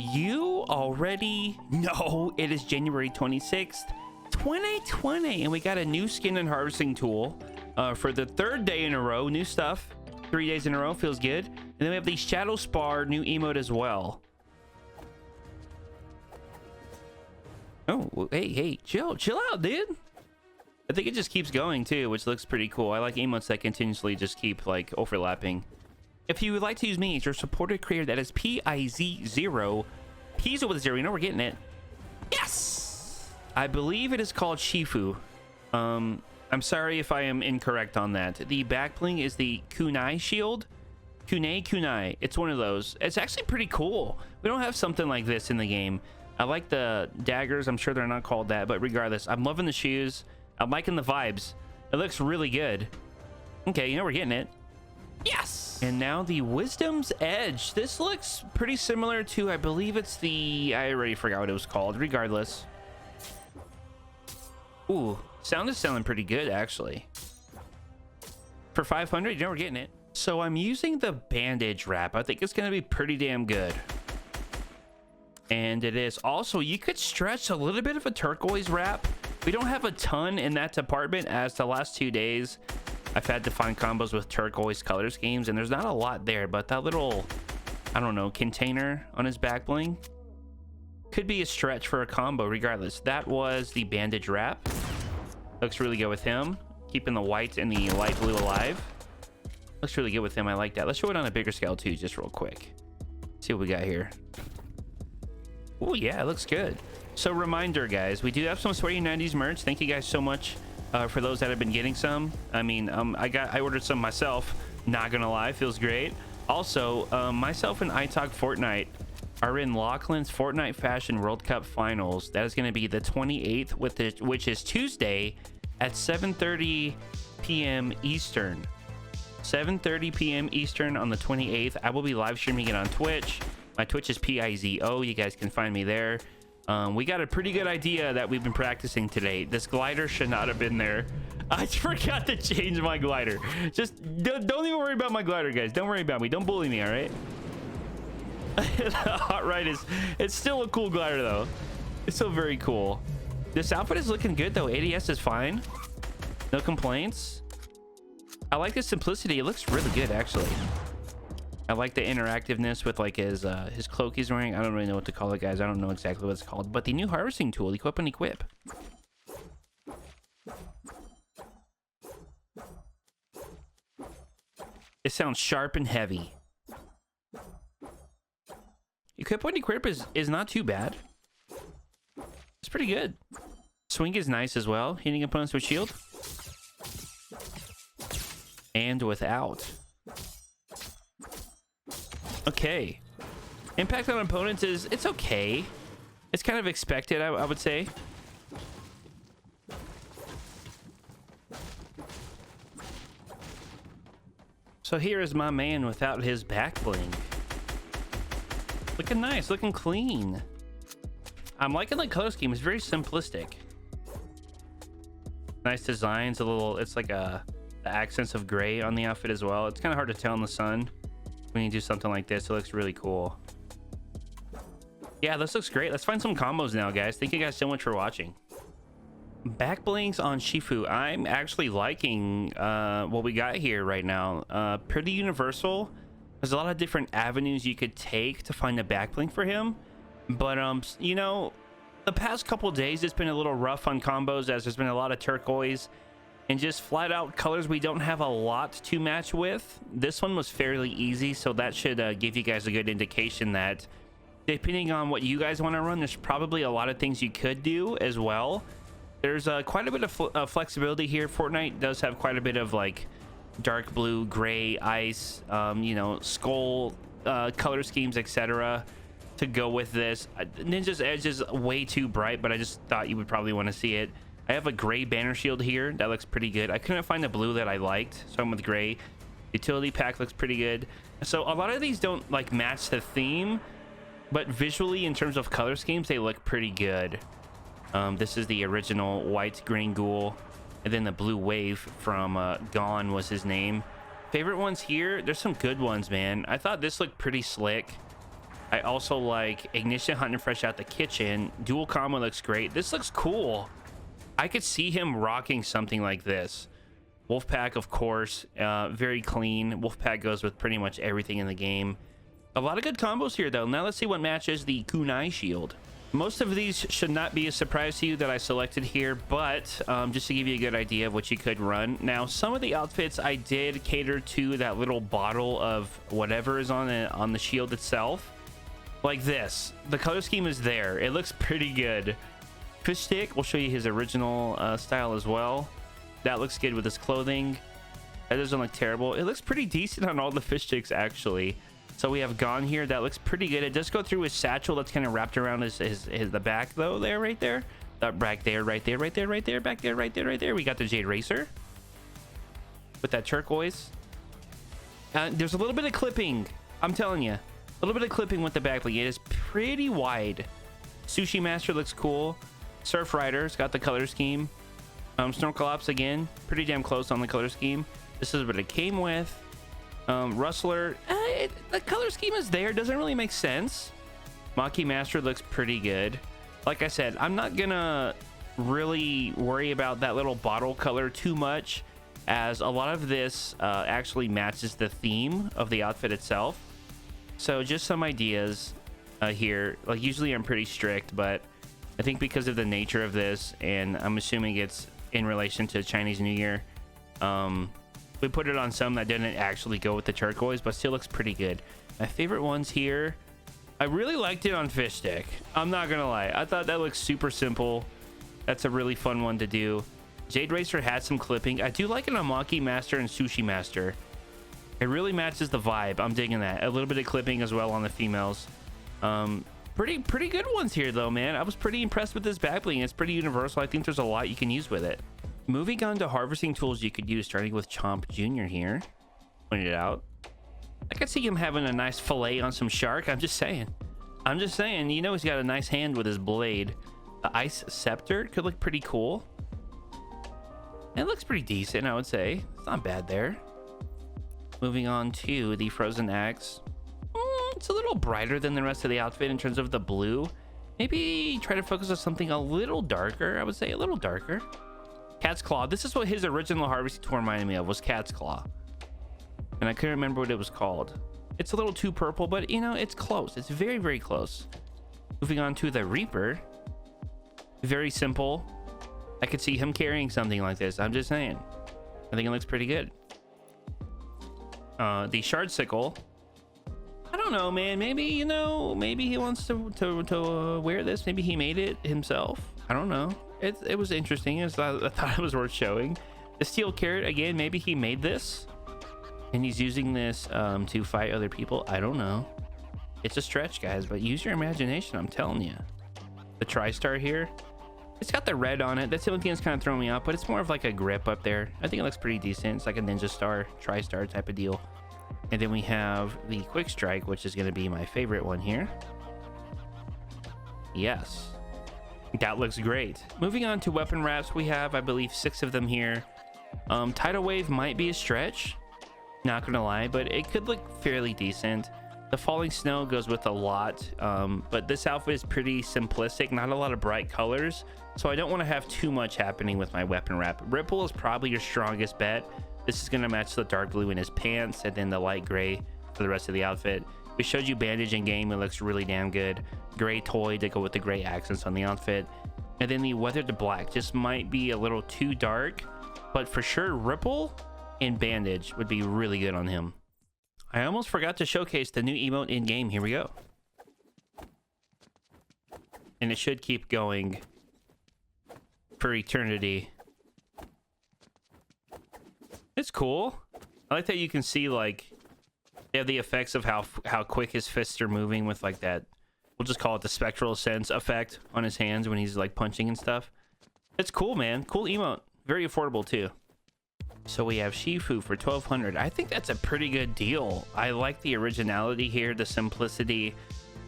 you already know it is January 26th, 2020, and we got a new skin and harvesting tool for the third day in a row. New stuff, 3 days in a row, feels good. And then we have the Shadow Spar new emote as well. Oh, hey, chill out, dude. I think it just keeps going too, which looks pretty cool. I like emotes that continuously just keep like overlapping. If you would like to use me as your supported creator, that is PIZO, PIZO with a 0. You know we're getting it. Yes! I believe it is called Shifu. I'm sorry if I am incorrect on that. The back bling is the Kunai Shield. Kunai. It's one of those. It's actually pretty cool. We don't have something like this in the game. I like the daggers. I'm sure they're not called that, but regardless, I'm loving the shoes. I'm liking the vibes. It looks really good. Okay, you know we're getting it. Yes! And now the Wisdom's Edge. This looks pretty similar to, I believe it's the... I already forgot what it was called. Regardless. Ooh, sound is sounding pretty good, actually. For 500, you know we're getting it. So I'm using the bandage wrap. I think it's going to be pretty damn good. And it is. Also, you could stretch a little bit of a turquoise wrap. We don't have a ton in that department, as the last 2 days I've had to find combos with turquoise color schemes, and there's not a lot there, but that little, I don't know, container on his back bling could be a stretch for a combo regardless. That was the bandage wrap. Looks really good with him. Keeping the white and the light blue alive. Looks really good with him. I like that. Let's show it on a bigger scale too, just real quick. See what we got here. Oh yeah, it looks good. So reminder, guys, we do have some Sweaty 90s merch. Thank you guys so much for those that have been getting some. I mean, I ordered some myself. Not gonna lie, feels great. Also, myself and I Talk Fortnite are in Lachlan's Fortnite Fashion World Cup Finals. That is going to be the 28th, which is Tuesday at 7:30 p.m. Eastern. 7:30 p.m. Eastern on the 28th. I will be live streaming it on Twitch. My Twitch is PIZO. You guys can find me there. We got a pretty good idea that we've been practicing today. This glider should not have been there. I forgot to change my glider. Just don't even worry about my glider, guys. Don't worry about me. Don't bully me, all right? The hot ride is, it's still a cool glider though. It's still very cool. This outfit is looking good though. ADS is fine. No complaints. I like the simplicity. It looks really good actually. I like the interactiveness with like his cloak he's wearing. I don't really know what to call it, guys. I don't know exactly what it's called. But the new harvesting tool, equip and equip. It sounds sharp and heavy. Equip and equip is not too bad. It's pretty good. Swing is nice as well. Hitting opponents with shield. And without. Okay. Impact on opponents it's okay. It's kind of expected, I would say. So here is my man without his back bling. Looking nice, looking clean. I'm liking the color scheme. It's very simplistic. Nice designs. It's like the accents of gray on the outfit as well. It's kind of hard to tell in the sun when you do something like this. It looks really cool. Yeah, this looks great. Let's find some combos now, guys. Thank you guys so much for watching. Back blings on Shifu. I'm actually liking what we got here right now. Pretty universal. There's a lot of different avenues you could take to find a back bling for him. But, you know, the past couple days, it's been a little rough on combos as there's been a lot of turquoise and just flat out colors we don't have a lot to match with. This one was fairly easy, so that should give you guys a good indication that depending on what you guys want to run, there's probably a lot of things you could do as well. There's quite a bit of flexibility here. Fortnite does have quite a bit of like dark blue, gray, ice, you know, skull color schemes, etc. to go with this. Ninja's Edge is way too bright, but I just thought you would probably want to see it. I have a gray banner shield here that looks pretty good. I couldn't find a blue that I liked, so I'm with gray. Utility pack looks pretty good. So a lot of these don't like match the theme, but visually in terms of color schemes, they look pretty good. This is the original white green ghoul, and then the blue wave from Gone was his name. Favorite ones here, there's some good ones, man. I thought this looked pretty slick. I also like Ignition hunting fresh out the kitchen. Dual combo looks great. This looks cool. I could see him rocking something like this. Wolfpack, of course, very clean. Wolfpack goes with pretty much everything in the game. A lot of good combos here, though. Now let's see what matches the Kunai Shield. Most of these should not be a surprise to you that I selected here, but just to give you a good idea of what you could run. Now, some of the outfits I did cater to that little bottle of whatever is on the shield itself. Like this. The color scheme is there. It looks pretty good. Fish Stick, we'll show you his original style as well. That looks good with his clothing. That doesn't look terrible. It looks pretty decent on all the fish sticks, actually. So we have Gone here. That looks pretty good. It does go through his satchel that's kind of wrapped around the back, though, there, right there. That back there, right there, right there, right there, back there, right there, right there. We got the Jade Racer with that turquoise. There's a little bit of clipping. I'm telling you. A little bit of clipping with the back bling. It is pretty wide. Sushi Master looks cool. Surf Rider's got the color scheme. Snorkel Ops, again, pretty damn close on the color scheme. This is what it came with. Rustler, the color scheme is there. Doesn't really make sense. Maki Master looks pretty good. Like I said, I'm not gonna really worry about that little bottle color too much, as a lot of this actually matches the theme of the outfit itself. So just some ideas here. Like, usually I'm pretty strict, but I think because of the nature of this, and I'm assuming it's in relation to Chinese New Year, we put it on some that didn't actually go with the turquoise, but still looks pretty good. My favorite ones here, I really liked it on Fish Stick. I'm not gonna lie. I thought that looked super simple. That's a really fun one to do. Jade Racer had some clipping. I do like it on Maki Master and Sushi Master. It really matches the vibe. I'm digging that. A little bit of clipping as well on the females. Pretty good ones here, though, man. I was pretty impressed with this back bling. It's pretty universal. I think there's a lot you can use with it. Moving on to harvesting tools you could use, starting with Chomp Jr. here. Pointed it out. I could see him having a nice fillet on some shark. I'm just saying. You know, he's got a nice hand with his blade. The Ice Scepter could look pretty cool. It looks pretty decent, I would say. It's not bad there. Moving on to the Frozen Axe. It's a little brighter than the rest of the outfit in terms of the blue. Maybe try to focus on something a little darker. I would say a little darker. Cat's Claw. This is what his original harvesting tool reminded me of, was Cat's Claw. And I couldn't remember what it was called. It's a little too purple, but you know, it's close. It's very, very close. Moving on to the Reaper. Very simple. I could see him carrying something like this. I'm just saying. I think it looks pretty good. The Shard Sickle. I don't know, man. Maybe, you know, maybe he wants to wear this. Maybe he made it himself. I don't know. It was interesting. I thought it was worth showing. The Steel Carrot, again, maybe he made this and he's using this to fight other people. I don't know. It's a stretch, guys, but use your imagination. I'm telling you. The Tri-Star here. It's got the red on it. That's the only thing that's kind of throwing me off, but it's more of like a grip up there. I think it looks pretty decent. It's like a Ninja Star, Tri-Star type of deal. And then we have the Quick Strike, which is going to be my favorite one here. Yes. That looks great. Moving on to weapon wraps, we have, I believe, 6 of them here. Tidal Wave might be a stretch. Not going to lie, but it could look fairly decent. The Falling Snow goes with a lot, but this outfit is pretty simplistic. Not a lot of bright colors, so I don't want to have too much happening with my weapon wrap. Ripple is probably your strongest bet. This is going to match the dark blue in his pants and then the light gray for the rest of the outfit. We showed you Bandage in game. It looks really damn good. Gray toy to go with the gray accents on the outfit. And then the Weathered Black just might be a little too dark, but for sure Ripple and Bandage would be really good on him. I almost forgot to showcase the new emote in game. Here we go. And it should keep going for eternity. It's cool. I like that you can see, like, they have the effects of how quick his fists are moving with, like, that, we'll just call it the spectral sense effect on his hands when he's, like, punching and stuff. It's cool, man. Cool emote. Very affordable, too. So we have Shifu for 1,200. I think that's a pretty good deal. I like the originality here, the simplicity.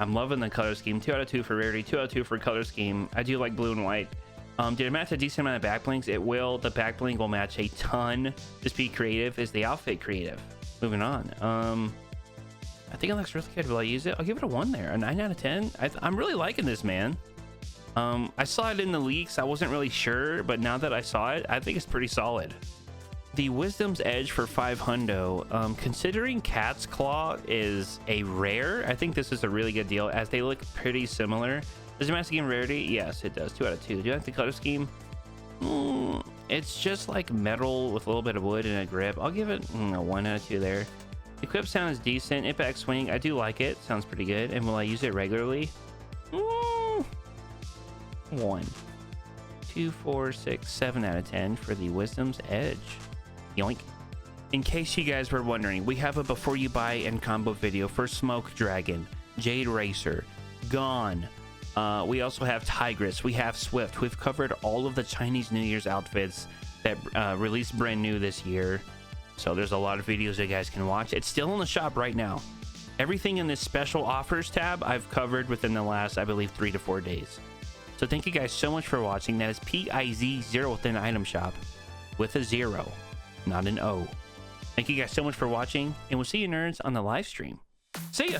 I'm loving the color scheme. 2 out of 2 for rarity, 2 out of 2 for color scheme. I do like blue and white. Did it match a decent amount of back blings? It will. The back bling will match a ton. Just be creative. Is the outfit creative? Moving on. I think it looks really good. Will I use it? I'll give it a 1 there. A 9 out of 10. I'm really liking this, man. I saw it in the leaks. I wasn't really sure, but now that I saw it, I think it's pretty solid. The Wisdom's Edge for 500. Considering Cat's Claw is a rare, I think this is a really good deal, as they look pretty similar. Does it match the game rarity? Yes, it does. 2 out of 2. Do I like the color scheme? It's just like metal with a little bit of wood and a grip. I'll give it a 1 out of 2 there. Equip sound is decent. Impact swing, I do like it. Sounds pretty good. And will I use it regularly? 1, 2, 4, 6, 7 out of 10 for the Wisdom's Edge. Yoink. In case you guys were wondering, we have a before you buy and combo video for Smoke Dragon, Jade Racer, Gone. We also have Tigress. We have Swift. We've covered all of the Chinese New Year's outfits that released brand new this year. So there's a lot of videos you guys can watch. It's still in the shop right now. Everything in this special offers tab I've covered within the last, I believe, 3 to 4 days. So thank you guys so much for watching. That is PIZO within Item Shop with a 0, not an O. Thank you guys so much for watching, and we'll see you nerds on the live stream. See ya!